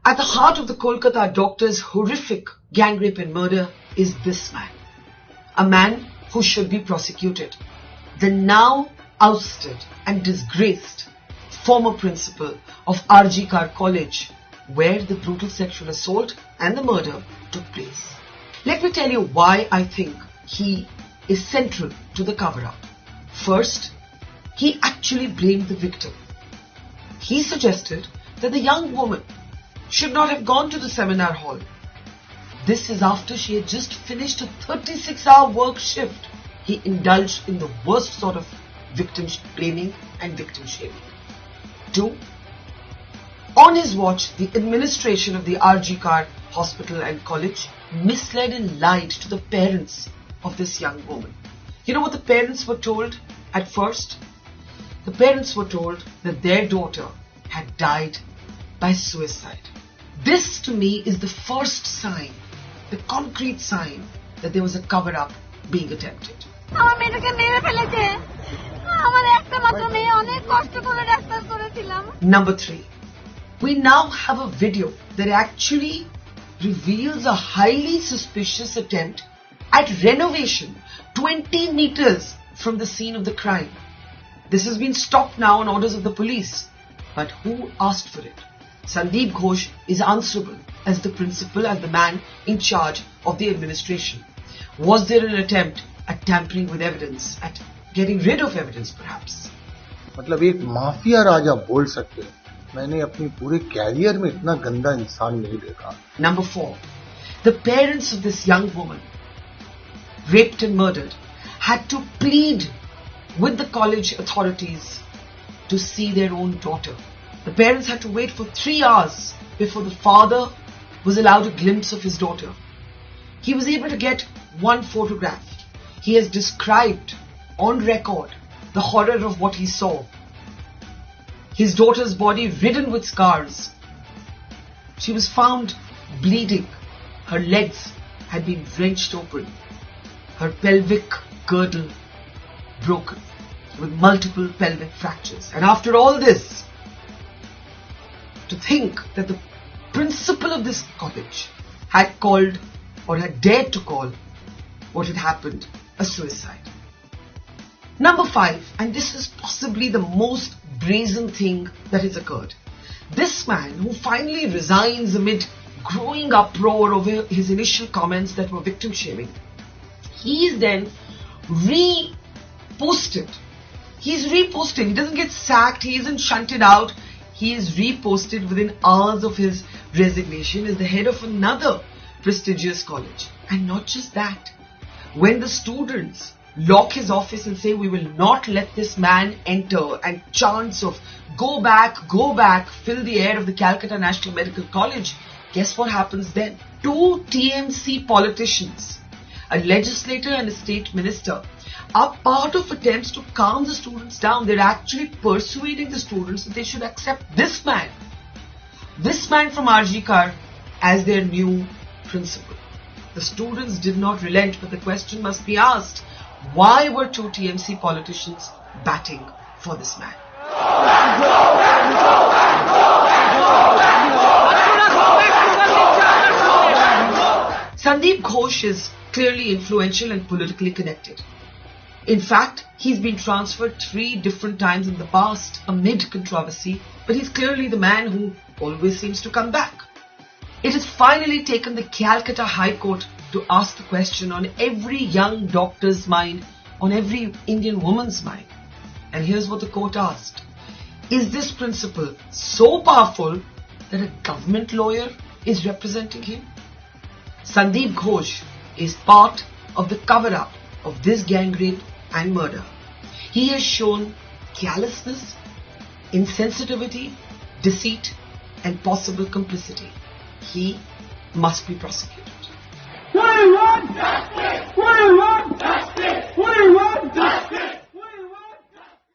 At the heart of the Kolkata doctor's horrific gang rape and murder is this man. A man who should be prosecuted. The now ousted and disgraced former principal of RG Kar College, where the brutal sexual assault and the murder took place. Let me tell you why I think he is central to the cover-up. First, he actually blamed the victim. He suggested that the young woman should not have gone to the seminar hall. This is after she had just finished a 36-hour work shift. He indulged in the worst sort of victim blaming and victim shaming. 2. On his watch, the administration of the RG Kar Hospital and College misled and lied to the parents of this young woman. You know what the parents were told at first? The parents were told that their daughter had died by suicide. This to me is the first sign, the concrete sign that there was a cover-up being attempted. Number 3. We now have a video that actually reveals a highly suspicious attempt at renovation 20 meters from the scene of the crime. This has been stopped now on orders of the police. But who asked for it? Sandeep Ghosh is answerable as the principal and the man in charge of the administration. Was there an attempt at tampering with evidence, at getting rid of evidence perhaps? मतलब एक mafia राजा बोल सकते हैं, मैंने अपनी पूरे career में इतना गंदा इंसान नहीं देखा. Number 4. The parents of this young woman, raped and murdered, had to plead with the college authorities to see their own daughter. The parents had to wait for 3 hours before the father was allowed a glimpse of his daughter. He was able to get one photograph. He has described on record the horror of what he saw. His daughter's body ridden with scars. She was found bleeding. Her legs had been wrenched open. Her pelvic girdle broken with multiple pelvic fractures. And after all this, to think that the principal of this college had called or had dared to call what had happened a suicide. Number 5, and this is possibly the most brazen thing that has occurred. This man who finally resigns amid growing uproar over his initial comments that were victim shaming, he is then reposted. He's reposted. He doesn't get sacked. He isn't shunted out. He is reposted within hours of his resignation as the head of another prestigious college. And not just that. When the students lock his office and say, we will not let this man enter, and chants of go back, fill the air of the Calcutta National Medical College, guess what happens then? 2 TMC politicians, a legislator and a state minister, are part of attempts to calm the students down. They're actually persuading the students that they should accept this man from RG Kar as their new principal. The students did not relent, but the question must be asked, why were 2 TMC politicians batting for this man? Sandeep Ghosh is clearly influential and politically connected. In fact, he's been transferred 3 different times in the past amid controversy, but he's clearly the man who always seems to come back. It has finally taken the Calcutta High Court to ask the question on every young doctor's mind, on every Indian woman's mind. And here's what the court asked. Is this principal so powerful that a government lawyer is representing him? Sandeep Ghosh is part of the cover-up of this gang rape and murder. He has shown callousness, insensitivity, deceit, and possible complicity. He must be prosecuted. We want justice! We want justice! We want justice!